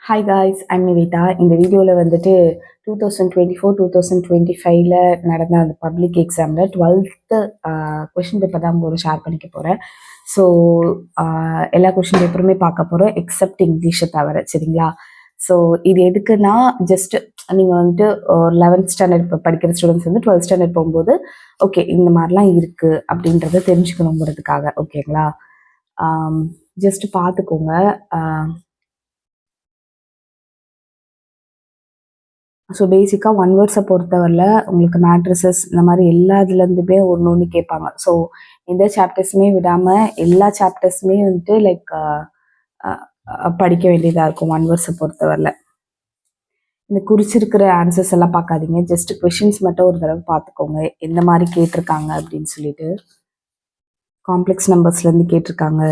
Hi guys, I'm Nivetha. இந்த வீடியோவில் வந்துட்டு 2024-2025 நடந்த அந்த பப்ளிக் எக்ஸாமில் 12th கொஷின் பேப்பர் தான் உங்களோட ஷேர் பண்ணிக்க போகிறேன். ஸோ எல்லா கொஷின் பேப்பருமே பார்க்க போகிறோம் எக்ஸப்ட் இங்கிலீஷை தவிர, சரிங்களா? ஸோ இது எதுக்குன்னா, ஜஸ்ட் நீங்கள் வந்துட்டு 11th ஸ்டாண்டர்ட் இப்போ படிக்கிற ஸ்டூடெண்ட்ஸ் வந்து 12th ஸ்டாண்டர்ட் போகும்போது ஓகே இந்த மாதிரிலாம் இருக்குது அப்படின்றத தெரிஞ்சுக்கணுங்கிறதுக்காக, ஓகேங்களா? ஜஸ்ட் பார்த்துக்கோங்க. ஸோ பேசிக்காக ஒன் வேர்ட்ஸை பொறுத்தவரையில் உங்களுக்கு மேட்ரிசஸ் இந்த மாதிரி எல்லா இதுலேருந்துமே ஒன்று கேட்பாங்க. ஸோ எந்த சாப்டர்ஸுமே விடாமல் எல்லா சாப்டர்ஸுமே வந்துட்டு லைக் படிக்க வேண்டியதாக இருக்கும் ஒன் வேர்ட்ஸை பொறுத்தவரையில். இந்த குறிச்சிருக்கிற ஆன்சர்ஸ் எல்லாம் பார்க்காதீங்க, ஜஸ்ட் கொஷின்ஸ் மட்டும் ஒரு தடவை பார்த்துக்கோங்க எந்த மாதிரி கேட்டிருக்காங்க அப்படின்னு சொல்லிட்டு. காம்ப்ளெக்ஸ் நம்பர்ஸ்லேருந்து கேட்டிருக்காங்க,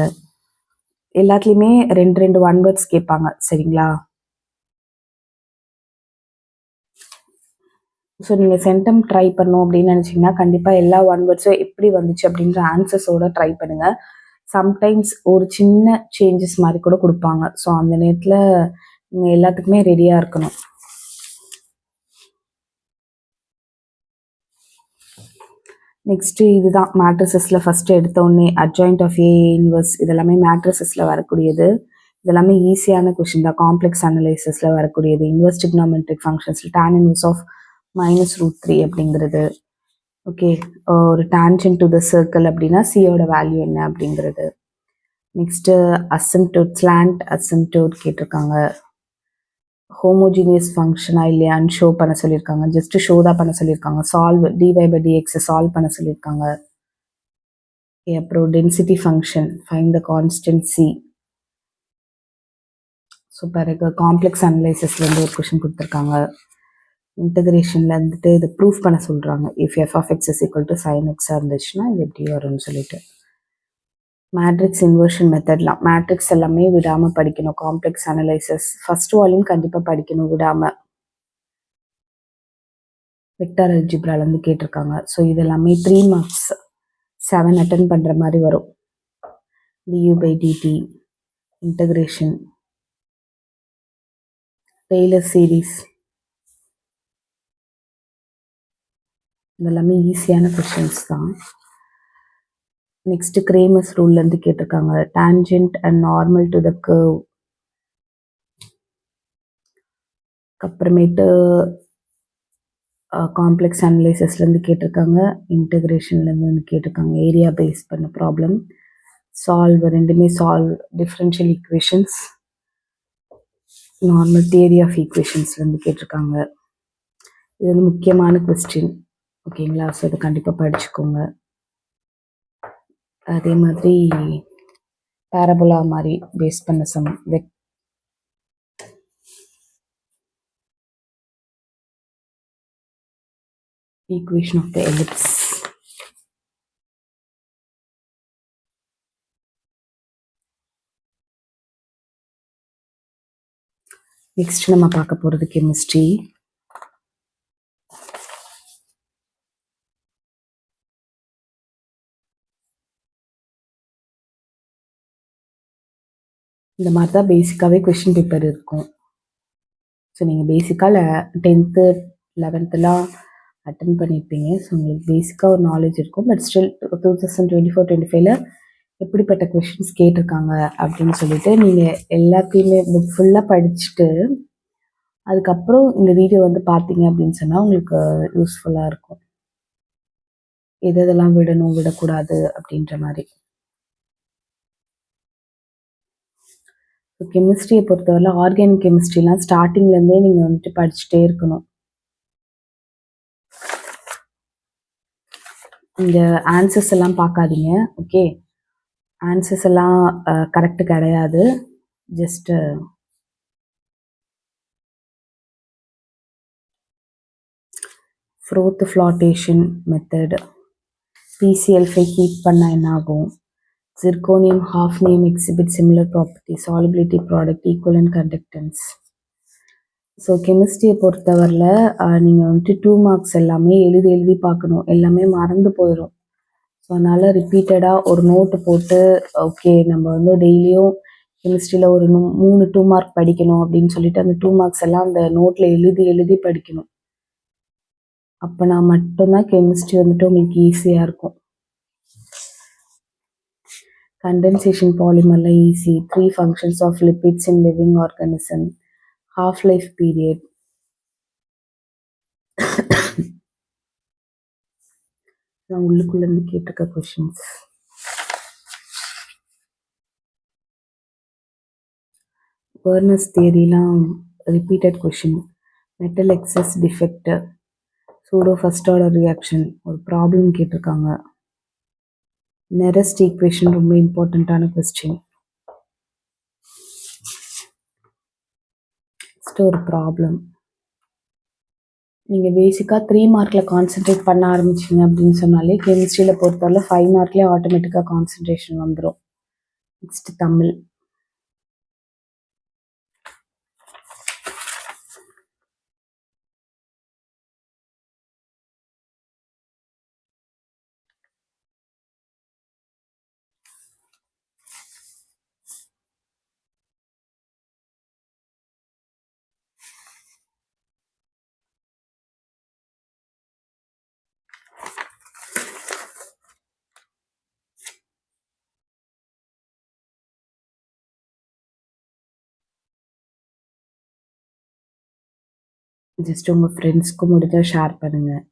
எல்லாத்துலேயுமே ரெண்டு ஒன் வேர்ட்ஸ் கேட்பாங்க, சரிங்களா? ஸோ நீங்கள் சென்டம் ட்ரை பண்ணணும் அப்படின்னு நினச்சிங்கன்னா கண்டிப்பாக எல்லா ஒன் வேர்ட்ஸும் எப்படி வந்துச்சு அப்படின்ற ஆன்சர்ஸோடு ட்ரை பண்ணுங்கள். சம்டைம்ஸ் ஒரு சின்ன சேஞ்சஸ் மாதிரி கூட கொடுப்பாங்க. ஸோ அந்த நேரத்தில் நீங்கள் எல்லாத்துக்குமே ரெடியாக இருக்கணும். நெக்ஸ்ட்டு இதுதான் மேட்ரிசஸில் ஃபஸ்ட்டு எடுத்தோடனே அட்ஜாயிண்ட் ஆஃப் ஏ இன்வர்ஸ் இதெல்லாமே மேட்ரிசஸில் வரக்கூடியது. இதெல்லாமே ஈஸியான கொஷின் தான். காம்ப்ளெக்ஸ் அனலைசிஸில் வரக்கூடியது. இன்வர்ஸ் டிக்னாமெட்ரிக் ஃபங்க்ஷன்ஸில் tan இன்வர்ஸ் ஆஃப் -√3 அப்படிங்கிறது. ஓகே, ஒரு டான்ஜென்ட் டு த சர்க்கிள் அப்படின்னா சியோட வேல்யூ என்ன அப்படிங்கிறது. நெக்ஸ்ட்டு அசிம்டோட், ஸ்லாண்ட் அசிம்டோட் கேட்டிருக்காங்க. ஹோமோஜீனியஸ் ஃபங்க்ஷனா இல்லையான்னு ஷோ பண்ண சொல்லியிருக்காங்க. ஜஸ்ட் ஷோ தான் பண்ண சொல்லியிருக்காங்க. சால்வ் dy/dx சால்வ் பண்ண சொல்லியிருக்காங்க. அப்புறம் density function, find the constant C. So பிறகு காம்ப்ளெக்ஸ் அனலைசிஸ்லேருந்து ஒரு கொஷின் கொடுத்துருக்காங்க. இன்டகிரேஷனில் வந்துட்டு இது ப்ரூஃப் பண்ண சொல்கிறாங்க. இஃப் f(x) = sin x இருந்துச்சுன்னா இது எப்படி வரும்னு சொல்லிட்டு. மேட்ரிக்ஸ் இன்வர்ஷன் மெத்தட்லாம் மேட்ரிக்ஸ் எல்லாமே விடாமல் படிக்கணும். காம்ப்ளெக்ஸ் அனலைசிஸ் ஃபர்ஸ்ட் வால்யூம் கண்டிப்பாக படிக்கணும் விடாமல். வெக்டார் அல்ஜிப்ராலேருந்து கேட்டிருக்காங்க. ஸோ இதெல்லாமே 3 மார்க்ஸ் 7 அட்டன் பண்ணுற மாதிரி வரும். du/dt, இன்டகிரேஷன், டெய்லர் சீரீஸ், இதெல்லாமே ஈஸியான கொஷின்ஸ் தான். நெக்ஸ்ட் கிரேமர்ஸ் ரூல்லேருந்து கேட்டிருக்காங்க. Tangent and normal to the curve. அப்புறமேட்டு காம்ப்ளெக்ஸ் அனலைசிஸ்லேருந்து கேட்டிருக்காங்க. இன்டகிரேஷன்லேருந்து கேட்டிருக்காங்க. ஏரியா பேஸ் பண்ண ப்ராப்ளம். சால்வ் ரெண்டுமே solve. Differential equations, normal theory of ஈக்குவேஷன்ஸ்லேருந்து கேட்டிருக்காங்க. இது வந்து முக்கியமான கொஸ்டின், ஓகேங்களா? ஸோ இதை கண்டிப்பாக படிச்சுக்கோங்க. அதே மாதிரி பேரபோலா மாதிரி பேஸ் பண்ண some equation of the ellipse. Next நம்ம பார்க்க போகிறது கெமிஸ்ட்ரி. இந்த மாதிரி தான் பேசிக்காகவே கொஷின் பேப்பர் இருக்கும். ஸோ நீங்கள் பேசிக்காக 10th 11th அட்டன் பண்ணியிருப்பீங்க. ஸோ உங்களுக்கு பேசிக்காக ஒரு நாலேஜ் இருக்கும். பட் ஸ்டில் 2024-25 எப்படிப்பட்ட கொஷின்ஸ் கேட்டிருக்காங்க அப்படின்னு சொல்லிட்டு நீங்கள் எல்லாத்தையுமே புக் ஃபுல்லாக படிச்சுட்டு அதுக்கப்புறம் இந்த வீடியோ வந்து பார்த்தீங்க அப்படின்னு சொன்னால் உங்களுக்கு யூஸ்ஃபுல்லாக இருக்கும். எதெல்லாம் விடணும் விடக்கூடாது அப்படின்ற மாதிரி. கெமிஸ்ட்ரியை பொறுத்தவரை ஆர்கானிக் கெமிஸ்ட்ரிலாம் ஸ்டார்டிங்லேருந்தே நீங்கள் வந்துட்டு படிச்சுட்டே இருக்கணும். இந்த ஆன்சர்ஸ் எல்லாம் பார்க்காதீங்க, ஓகே? ஆன்சர்ஸ் எல்லாம் கரெக்டு கிடையாது. Just froth flotation method, PCl5 heat பண்ணால் என்ன ஆகும், zirconium hafnium exhibit similar property, solubility product, equivalent conductance. So கெமிஸ்ட்ரியை பொறுத்தவரையில் நீங்கள் வந்துட்டு 2 மார்க்ஸ் எல்லாமே எழுதி பார்க்கணும். எல்லாமே மறந்து போயிடும். ஸோ அதனால் ரிப்பீட்டடாக ஒரு நோட்டு போட்டு ஓகே நம்ம வந்து டெய்லியும் கெமிஸ்ட்ரியில் ஒரு 3 2 மார்க் படிக்கணும் அப்படின்னு சொல்லிட்டு அந்த 2 மார்க்ஸ் எல்லாம் அந்த நோட்டில் எழுதி எழுதி படிக்கணும். அப்போனா மட்டும்தான் கெமிஸ்ட்ரி வந்துட்டு உங்களுக்கு ஈஸியாக இருக்கும். கண்டென்சேஷன் பாலிமரில் easy. 3 functions of lipids in living organism. half life period. நான் உள்ளுக்குள்ளேருந்து கேட்டிருக்க கொஷின்ஸ். Werner's தியரிலாம் repeated question. Metal excess defect, pseudo first order reaction, ஒரு ப்ராப்ளம் கேட்டிருக்காங்க. நெரஸ்ட் ஈக்குவேஷன் ரொம்ப இம்பார்ட்டண்ட்டான கொஸ்டின். நெக்ஸ்ட் ஒரு ப்ராப்ளம். நீங்கள் பேசிக்காக 3 மார்க்கில் கான்சென்ட்ரேட் பண்ண ஆரம்பிச்சிங்க அப்படின்னு சொன்னாலே கெமிஸ்ட்ரியில் பொறுத்தவரை 5 மார்க்லேயே ஆட்டோமேட்டிக்காக கான்சென்ட்ரேஷன் வந்துடும். நெக்ஸ்ட் தமிழ். ஜஸ்ட் உங்கள் ஃப்ரெண்ட்ஸ்க்கு முடிஞ்சால் ஷேர் பண்ணுங்கள்.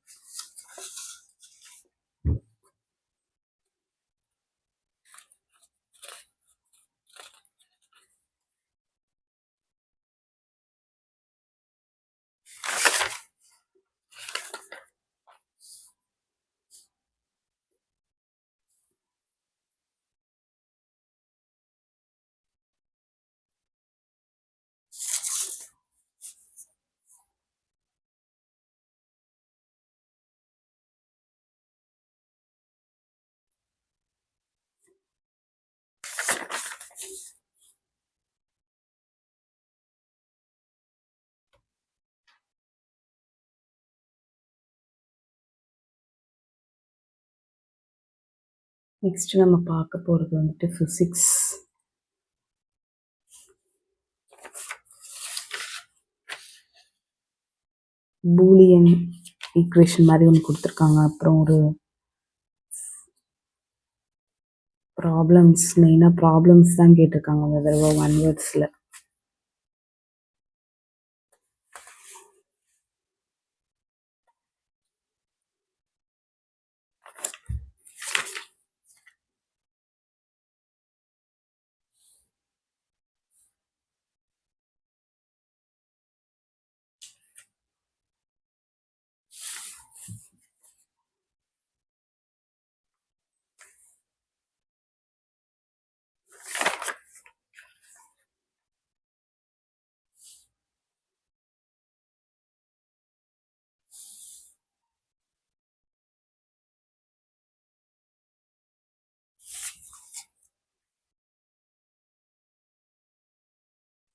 நெக்ஸ்ட் நம்ம பார்க்க போகிறது வந்துட்டு ஃபிசிக்ஸ். பூலியன் ஈக்குவேஷன் மாதிரி ஒன்று கொடுத்துருக்காங்க. அப்புறம் ஒரு ப்ராப்ளம்ஸ், மெயினாக ப்ராப்ளம்ஸ் தான் கேட்டிருக்காங்க அந்த தடவை 1 வேர்ட்ஸில்.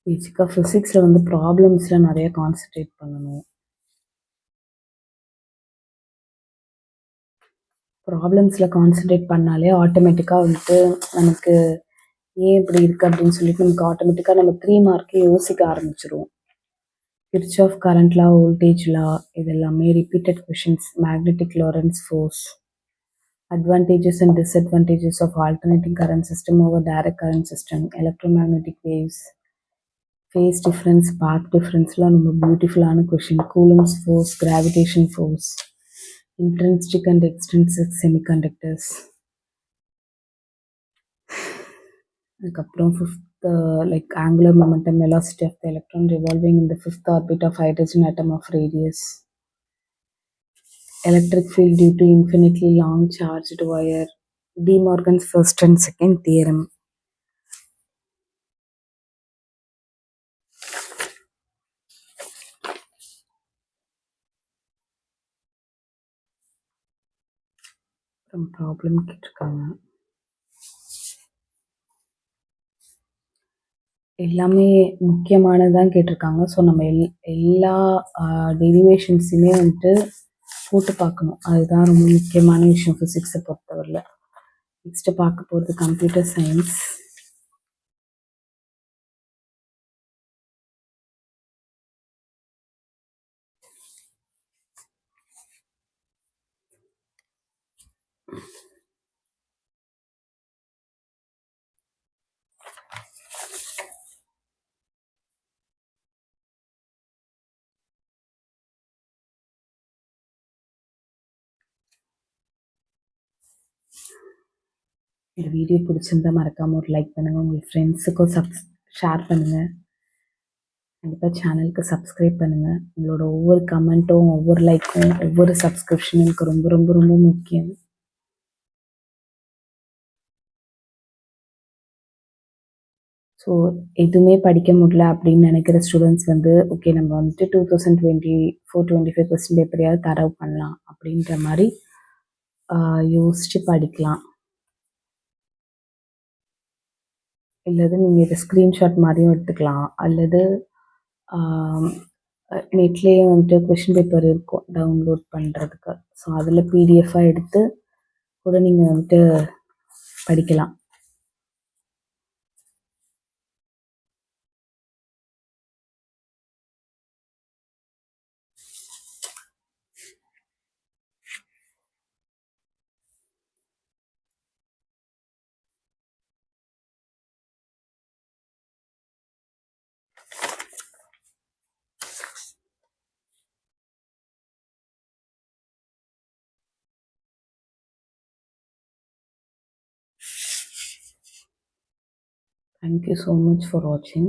பேசிக்காக ஃபிசிக்ஸில் வந்து ப்ராப்ளம்ஸில் நிறைய கான்சன்ட்ரேட் பண்ணணும். ப்ராப்ளம்ஸில் கான்சன்ட்ரேட் பண்ணாலே ஆட்டோமேட்டிக்காக வந்துட்டு நமக்கு ஏன் இப்படி இருக்குது அப்படின்னு சொல்லிட்டு நமக்கு ஆட்டோமேட்டிக்காக நம்ம 3 மார்க்கே யோசிக்க ஆரம்பிச்சிருவோம். Kirchhoff current law, voltage law, இது எல்லாமே repeated questions. Magnetic Lawrence force, advantages and disadvantages of alternating current system over direct current system, electromagnetic waves, phase difference, path difference-லாம் ரொம்ப பியூட்டிஃபுல்லான question. Coulombs force, gravitation force, intrinsic and extrinsic semiconductors. அதுக்கப்புறம் 5th like angular momentum, velocity of the electron revolving in the 5th orbit of hydrogen atom of radius, electric field due to infinitely long charged wire, De Morgan's first and second theorem. Problem கேட்டிருக்காங்க. எல்லாமே முக்கியமானதான் கேட்டிருக்காங்க. So நம்ம எல்லா டெரிவேஷன்ஸுமே வந்துட்டு போட்டு பார்க்கணும். அதுதான் ரொம்ப முக்கியமான விஷயம் ஃபிசிக்ஸை பொறுத்தவரையில். நெக்ஸ்ட்டு பார்க்க போகிறது கம்ப்யூட்டர் சயின்ஸ். இந்த வீடியோ பிடிச்சிருந்தா மறக்காமல் ஒரு லைக் பண்ணுங்கள், உங்கள் ஃப்ரெண்ட்ஸுக்கும் ஷேர் பண்ணுங்கள். கண்டிப்பாக சேனலுக்கு சப்ஸ்கிரைப் பண்ணுங்கள். உங்களோட ஒவ்வொரு கமெண்ட்டும், ஒவ்வொரு லைக்கும், ஒவ்வொரு சப்ஸ்கிரிப்ஷனும் எனக்கு ரொம்ப ரொம்ப ரொம்ப முக்கியம். ஸோ எதுவுமே படிக்க முடியல அப்படின்னு நினைக்கிற ஸ்டூடெண்ட்ஸ் வந்து ஓகே நம்ம வந்துட்டு 2024-25 கொஸ்டின் பேப்பரையாவது தரவு பண்ணலாம் அப்படின்ற மாதிரி யோசித்து படிக்கலாம். இல்லது நீங்கள் இதை ஸ்க்ரீன்ஷாட் மாதிரியும் எடுத்துக்கலாம். அல்லது நெட்லேயே வந்துட்டு கொஷின் பேப்பர் இருக்கும் டவுன்லோட் பண்ணுறதுக்கு. ஸோ அதில் பிடிஎஃபாக எடுத்து கூட நீங்கள் வந்துட்டு படிக்கலாம். Thank you so much for watching.